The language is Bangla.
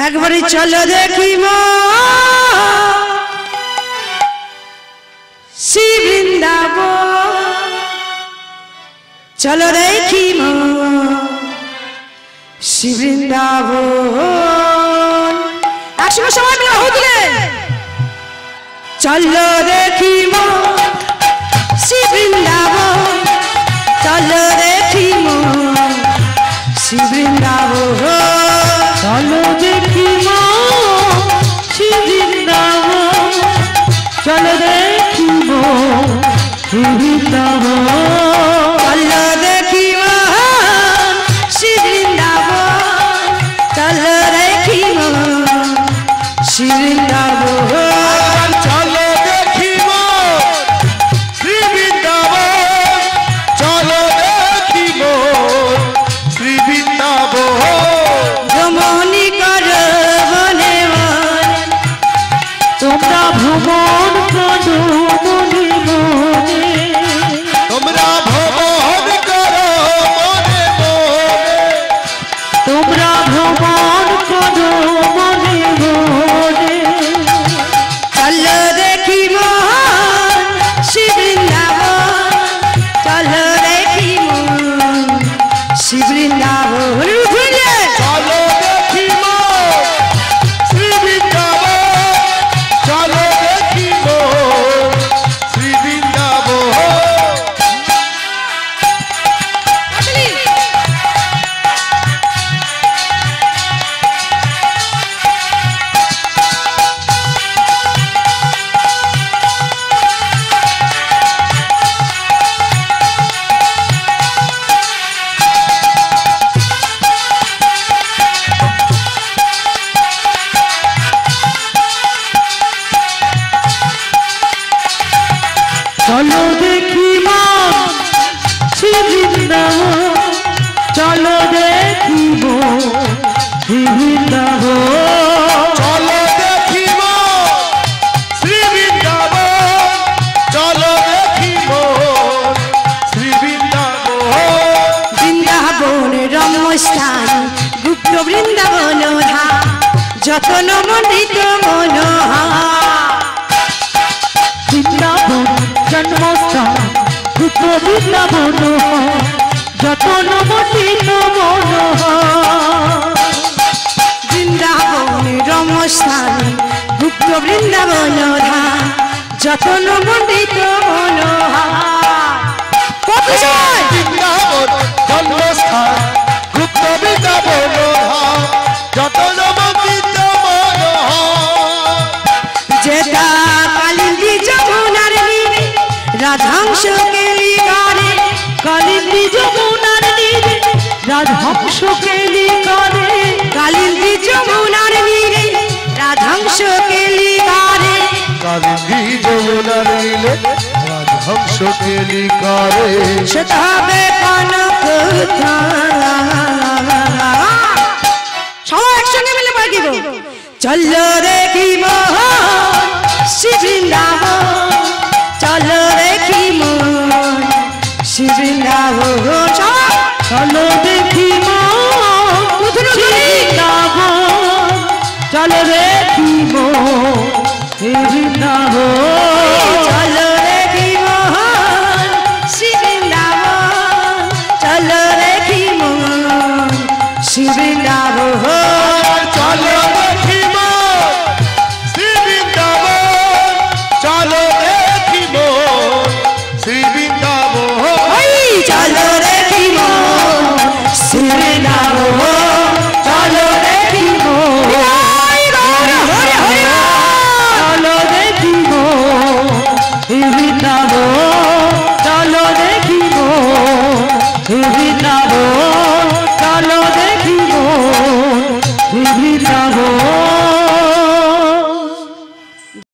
একবারে চলো দেখিব শ্রী বৃন্দাবন, চলো দেখিব শ্রী বৃন্দাবন। একসঙ্গে সবাই মিলে হো দিলে চলো দেখিব শ্রী বৃন্দাবন, চলো দেখিব শ্রী বৃন্দাবন, চলো দেখিব শ্রী বৃন্দাবন, চলো দেখিব শ্রী বৃন্দাবন, চলো দেখিব শ্রী বৃন্দাবন, চলো দেখিব শ্রী বৃন্দাবন, চলো দেখিব শ্রী বৃন্দাবন, চলো দেখিব শ্রী বৃন্দাবন। ভ্রমণী কর বনে বনে, তোমরা ভ্রমণ করো মনে মনে, তোমরা ভ্রমণ করো মনে মনে, তোমরা ভ্রমণ করো মনে মনে, চলো দেখিব শ্রী বৃন্দাবন, চলো দেখিব শ্রী বৃন্দাবন। চলো দেখিব শ্রী বৃন্দাবন, চলো দেখিব শ্রী বৃন্দাবন। চলো দেখিব শ্রী বৃন্দাবন, চলো দেখিব শ্রী বৃন্দাবন, চলো দেখিব শ্রী বৃন্দাবন, চলো দেখিব শ্রী বৃন্দাবন। বৃন্দাবন রম্যস্থান গুপ্ত বৃন্দাবন ধা, যতন মন্ডিত মনোহা, বৃন্দাবন জন্মস্থান গুপ্ত বৃন্দাবন, যতন মন্ডিত মনোহর, বৃন্দাবন রম্যস্থান গুপ্ত বৃন্দাবন ধা, যতন মন্ডিত মনোহা। কত জয় বৃন্দাবন জন্মস্থান গুপ্ত বৃন্দাবন ধাম, যত নববৃন্দ মনোহর। যেটা কালিন্দী যমুনার নীরে রাধাংশ কেলি গানে, কালিন্দী যমুনার নীরে রাজহংস কেলি গানে, কালিন্দী যমুনার নীরে রাধাংশ কেলি গানে, কালিন্দী যমুনার নীলে রাজহংস কেলি করে। সেটা হবে কনক সবাই একসঙ্গে মিলে পাঠিব চলো দেখিব শ্রী বৃন্দাবন, চলো দেখিব শ্রী বৃন্দাবন, চলো দেখিব শ্রী বৃন্দাবন, চলো দেখিব শ্রী বৃন্দাবন, চলো দেখিব শ্রী বৃন্দাবন, চলো দেখিব শ্রী বৃন্দাবন, চলো দেখিব শ্রী বৃন্দাবন, চলো দেখিব শ্রী বৃন্দাবন। চলো দেখিব শ্রী বৃন্দাবন, চলো দেখিব চলো দেখিব শ্রী বৃন্দাবন, চলো দেখিব শ্রী বৃন্দাবন।